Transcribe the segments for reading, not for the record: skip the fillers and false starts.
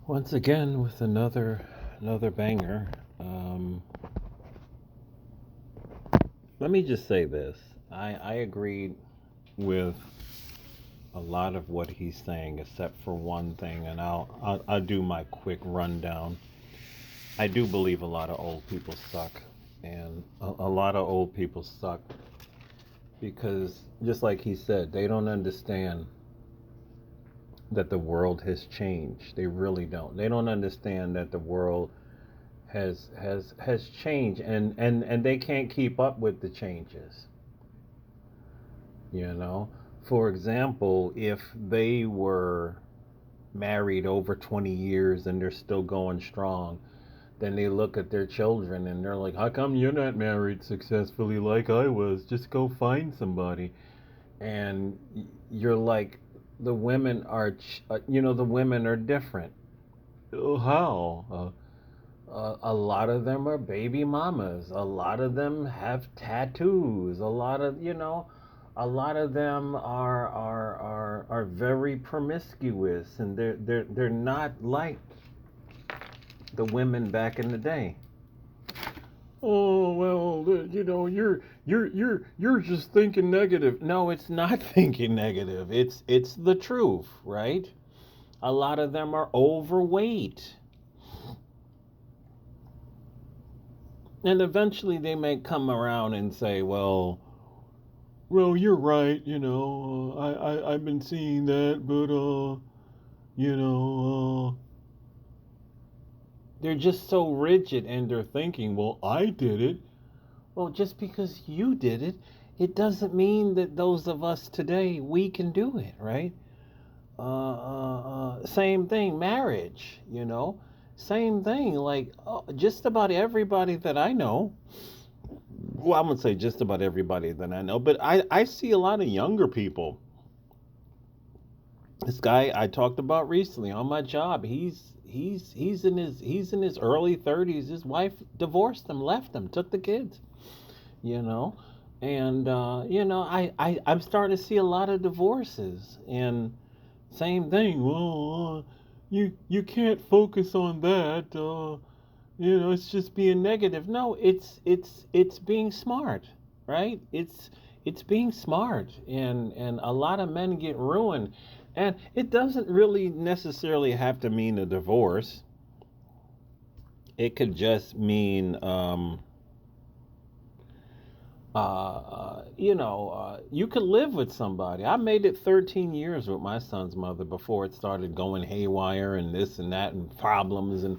Once again with another banger. Um, Let me just say this: I agreed with a lot of what he's saying, except for one thing, and I'll do my quick rundown. I do believe a lot of old people suck, and a lot of old people suck because, just like he said, they don't understand that the world has changed. They really don't. They don't understand that the world has changed, and they can't keep up with the changes. You know, for example, if they were married over 20 years and they're still going strong, then they look at their children and they're like, how come you're not married successfully like I was? Just go find somebody. And you're like, the women are the women are different. Oh, how? A lot of them are baby mamas. A lot of them have tattoos. A lot of them are very promiscuous, and they're not like the women back in the day. Oh well, you're just thinking negative. No, it's not thinking negative. It's the truth, right? A lot of them are overweight. And eventually they may come around and say, well, you're right. I've been seeing that, but you know, they're just so rigid in their thinking. Well, I did it. Well, just because you did it, it doesn't mean that those of us today we can do it, right? Same thing, marriage. Same thing. Like just about everybody that I know, well, I'm gonna say just about everybody that I know, but I see a lot of younger people. This guy I talked about recently on my job, he's in his early 30s. His wife divorced him, left him, took the kids. You know, and I'm starting to see a lot of divorces, and same thing. Well, you can't focus on that. It's just being negative. No, it's being smart, right? It's being smart, and a lot of men get ruined, and it doesn't really necessarily have to mean a divorce. It could just mean you could live with somebody. I made it 13 years with my son's mother before it started going haywire and this and that and problems and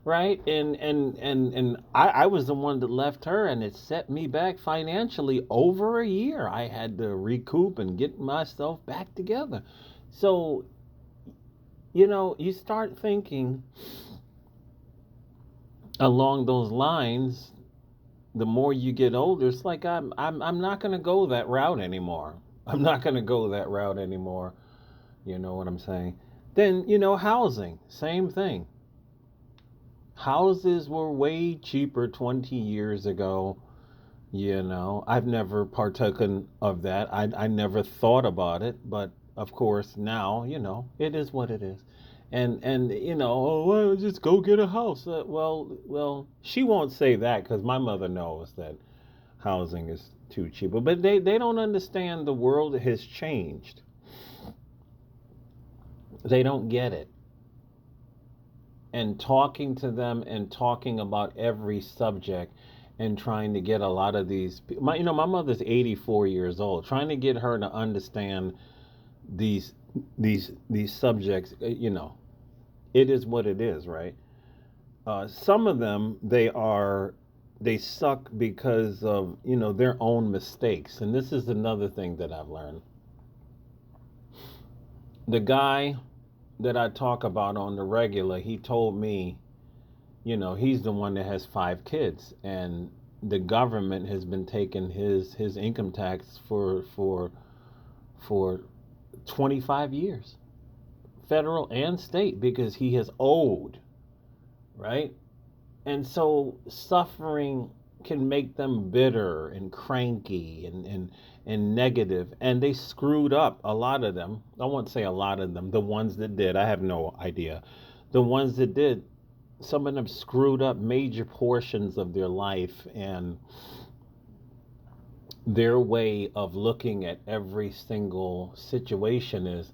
right and I was the one that left her, and it set me back financially over a year. I had to recoup and get myself back together. So you start thinking along those lines. The more you get older, it's like I'm not going to go that route anymore. I'm not going to go that route anymore. You know what I'm saying? Then, housing, same thing. Houses were way cheaper 20 years ago. I've never partaken of that. I never thought about it, but of course now, it is what it is. And oh, well, just go get a house. Well, she won't say that because my mother knows that housing is too cheap. But they don't understand the world has changed. They don't get it. And talking to them and talking about every subject and trying to get a lot of these my mother's 84 years old, trying to get her to understand these these subjects, it is what it is, right? Some of them they suck because of their own mistakes, and this is another thing that I've learned. The guy that I talk about on the regular, he told me, he's the one that has 5 kids, and the government has been taking his income tax for 25 years, federal and state, because he has owed, right? And so suffering can make them bitter and cranky and negative, and they screwed up, a lot of them. I won't say a lot of them, the ones that did, I have no idea. The ones that did, some of them screwed up major portions of their life, and their way of looking at every single situation is,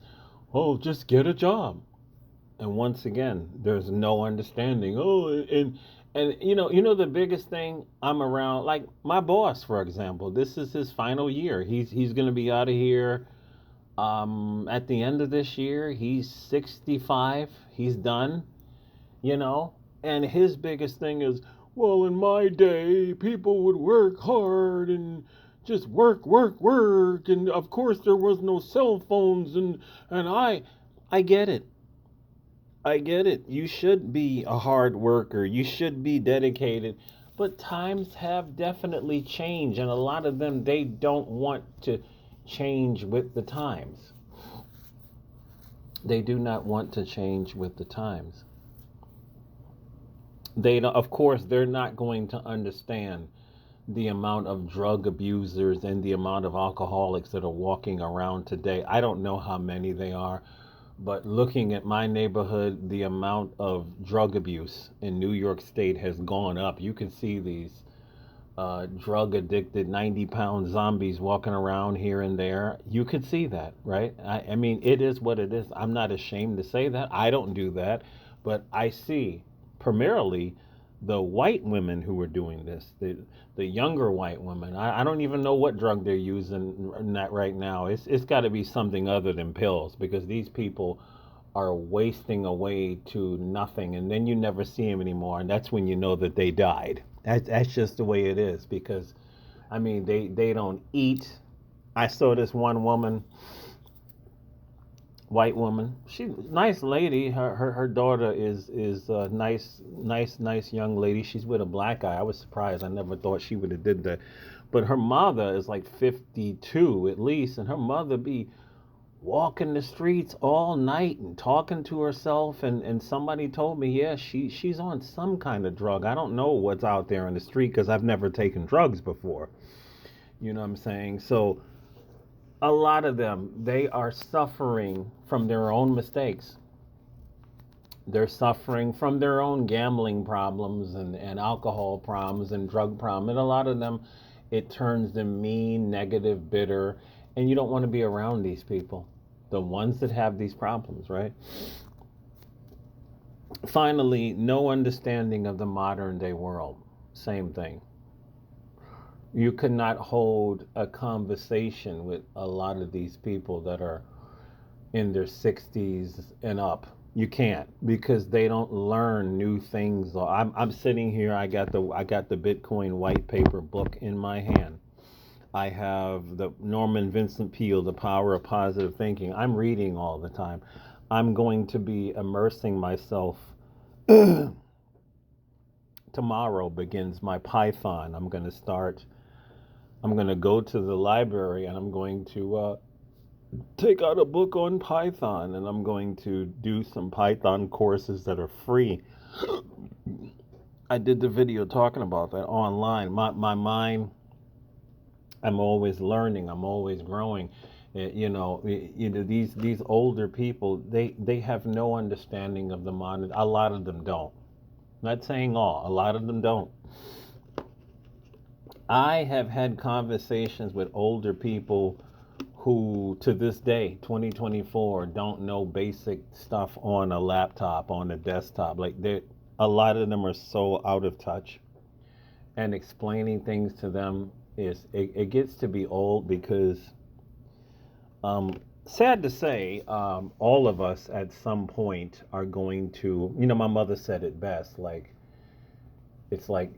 oh, just get a job. And once again, there's no understanding. Oh, and you know the biggest thing, I'm around, like my boss, for example. This is his final year. He's going to be out of here at the end of this year. He's 65. He's done, you know. And his biggest thing is, well, in my day, people would work hard and just work, work, work, and of course there was no cell phones, and I get it. I get it. You should be a hard worker. You should be dedicated. But times have definitely changed, and a lot of them, they don't want to change with the times. They do not want to change with the times. They don't, of course, they're not going to understand the amount of drug abusers and the amount of alcoholics that are walking around today. I don't know how many they are, but looking at my neighborhood, the amount of drug abuse in New York State has gone up. You can see these drug addicted 90-pound zombies walking around here and there. You could see that, right? I mean, it is what it is. I'm not ashamed to say that. I don't do that. But I see primarily the white women who are doing this, the younger white women. I don't even know what drug they're using in that right now. It's got to be something other than pills, because these people are wasting away to nothing, and then you never see them anymore, and that's when you know that they died. That's just the way it is, because I mean they don't eat. I saw this one woman, white woman. She nice lady. Her daughter is a nice young lady. She's with a black guy. I was surprised. I never thought she would have did that. But her mother is like 52 at least, and her mother be walking the streets all night and talking to herself, and somebody told me, yeah, she's on some kind of drug. I don't know what's out there in the street because I've never taken drugs before. You know what I'm saying? So a lot of them, they are suffering from their own mistakes. They're suffering from their own gambling problems and alcohol problems and drug problems. And a lot of them, it turns them mean, negative, bitter. And you don't want to be around these people, the ones that have these problems, right? Finally, no understanding of the modern day world. Same thing. You could not hold a conversation with a lot of these people that are in their 60s and up. You can't, because they don't learn new things. I'm sitting here. I got the Bitcoin white paper book in my hand. I have the Norman Vincent Peale, The Power of Positive Thinking. I'm reading all the time. I'm going to be immersing myself. Tomorrow begins my Python. I'm going to go to the library, and I'm going to take out a book on Python, and I'm going to do some Python courses that are free. I did the video talking about that online. My mind, I'm always learning. I'm always growing. These older people, they have no understanding of the modern. A lot of them don't. Not saying all. A lot of them don't. I have had conversations with older people who, to this day, 2024, don't know basic stuff on a laptop, on a desktop. Like, a lot of them are so out of touch, and explaining things to them it gets to be old, because sad to say, all of us at some point are going to, my mother said it best, like, it's like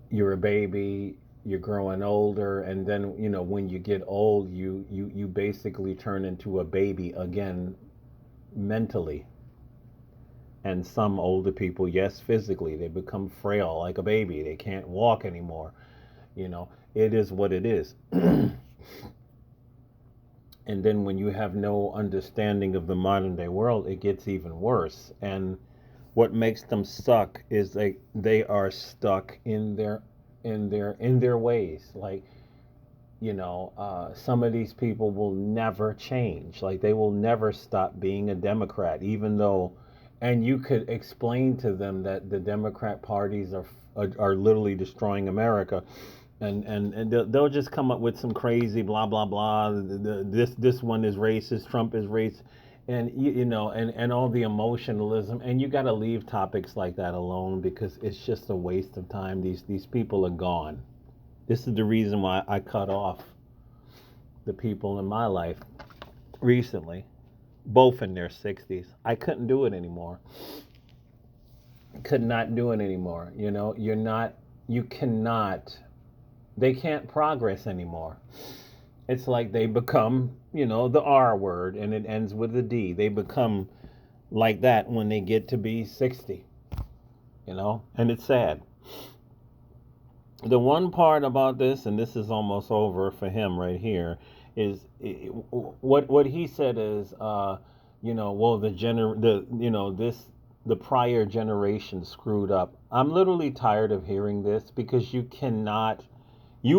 you're a baby, you're growing older, and then, when you get old, you basically turn into a baby again, mentally. And some older people, yes, physically, they become frail like a baby. They can't walk anymore. It is what it is. And then when you have no understanding of the modern day world, it gets even worse. And what makes them suck is they are stuck in their ways. Like, some of these people will never change. Like, they will never stop being a Democrat, even though and you could explain to them that the Democrat parties are literally destroying America, and they'll just come up with some crazy blah blah blah. This one is racist, Trump is racist, and and all the emotionalism. And you got to leave topics like that alone because it's just a waste of time. These people are gone. This is the reason why I cut off the people in my life recently, both in their 60s. I couldn't do it anymore. Could not do it anymore. You cannot, they can't progress anymore. It's like they become, the R word and it ends with a D. They become like that when they get to be 60, and it's sad. The one part about this, and this is almost over for him right here, is what he said is, well, the prior generation screwed up. I'm literally tired of hearing this because you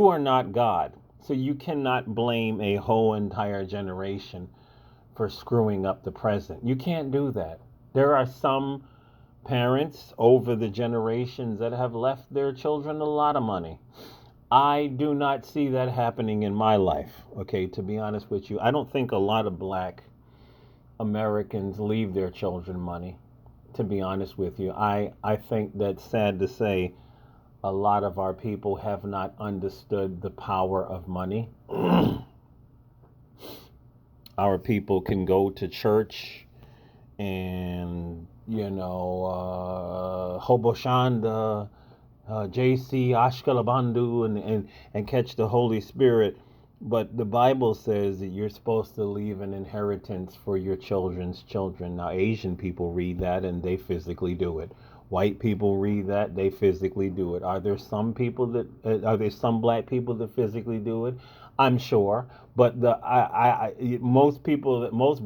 are not God, so you cannot blame a whole entire generation for screwing up the present. You can't do that. There are some parents over the generations that have left their children a lot of money. I do not see that happening in my life, okay, to be honest with you. I don't think a lot of black Americans leave their children money, to be honest with you. I think that's sad to say a lot of our people have not understood the power of money. Our people can go to church and Hoboshanda, JC, Ashkelabandoo, and catch the Holy Spirit. But the Bible says that you're supposed to leave an inheritance for your children's children. Now, Asian people read that and they physically do it. White people read that, they physically do it. Are there some black people that physically do it? I'm sure, but most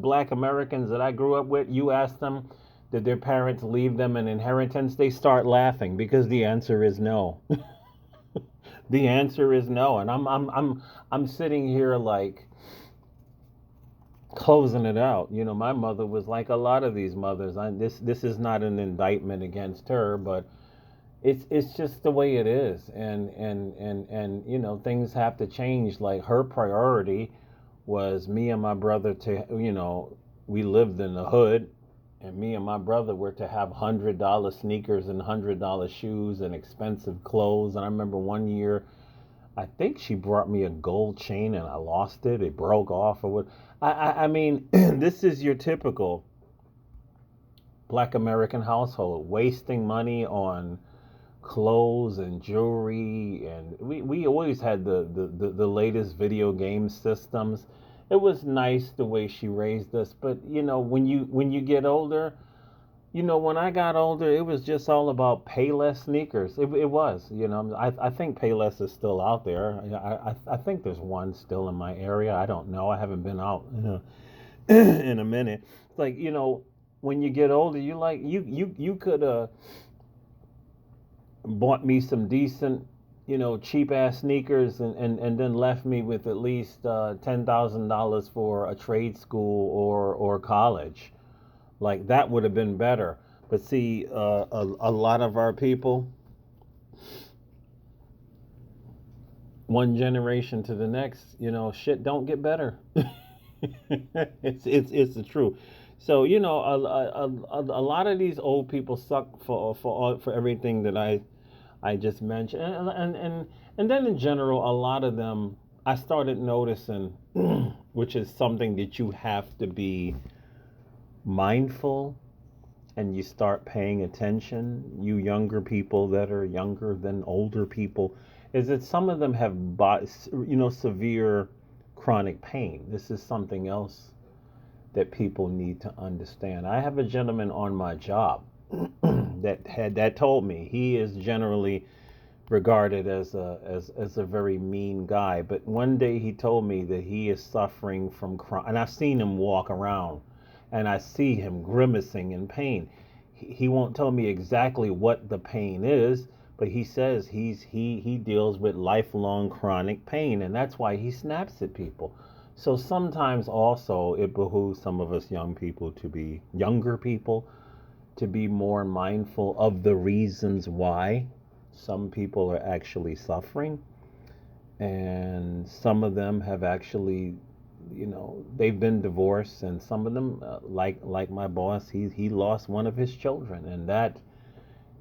black Americans that I grew up with, you ask them, did their parents leave them an inheritance? They start laughing because the answer is no. The answer is no, and I'm sitting here like closing it out. My mother was like a lot of these mothers. This is not an indictment against her, but it's just the way it is, and things have to change. Like her priority was me and my brother we lived in the hood, and me and my brother were to have $100 sneakers and $100 shoes and expensive clothes. And I remember one year, I think she brought me a gold chain and I lost it. It broke off or what. I mean, this is your typical black American household, wasting money on clothes and jewelry, and we always had the latest video game systems. It was nice the way she raised us, but when you get older, when I got older, it was just all about Payless sneakers. It was, I think Payless is still out there. I think there's one still in my area. I don't know. I haven't been out in a minute. It's like, when you get older, you could bought me some decent, cheap ass sneakers and then left me with at least $10,000 for a trade school or college. Like that would have been better. But see, a lot of our people, one generation to the next, shit don't get better. It's the truth. So a lot of these old people suck for everything that I just mentioned, and then in general, a lot of them I started noticing, which is something that you have to be mindful, and you start paying attention. You younger people that are younger than older people, is that some of them have severe chronic pain. This is something else that people need to understand. I have a gentleman on my job that told me he is generally regarded as a very mean guy, but one day he told me that he is suffering from and I've seen him walk around and I see him grimacing in pain. He won't tell me exactly what the pain is, but he says he deals with lifelong chronic pain, and that's why he snaps at people. So sometimes also it behooves some of us younger people to be more mindful of the reasons why some people are actually suffering. And some of them have actually, they've been divorced, and some of them, like my boss, he lost one of his children, and that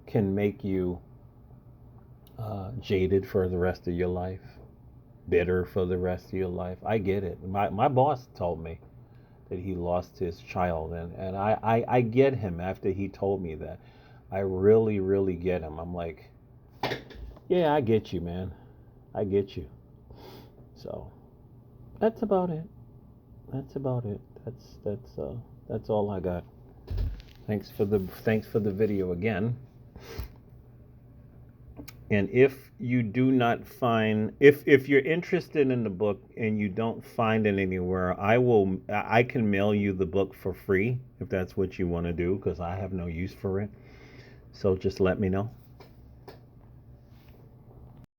can make you jaded for the rest of your life, bitter for the rest of your life. I get it. My boss told me that he lost his child, and I get him after he told me that. I really, really get him. I'm like, yeah, I get you, man. I get you. So that's about it. That's about it. That's all I got. Thanks for the video again. And if you do not find, if you're interested in the book and you don't find it anywhere, I can mail you the book for free if that's what you want to do, because I have no use for it. So just let me know.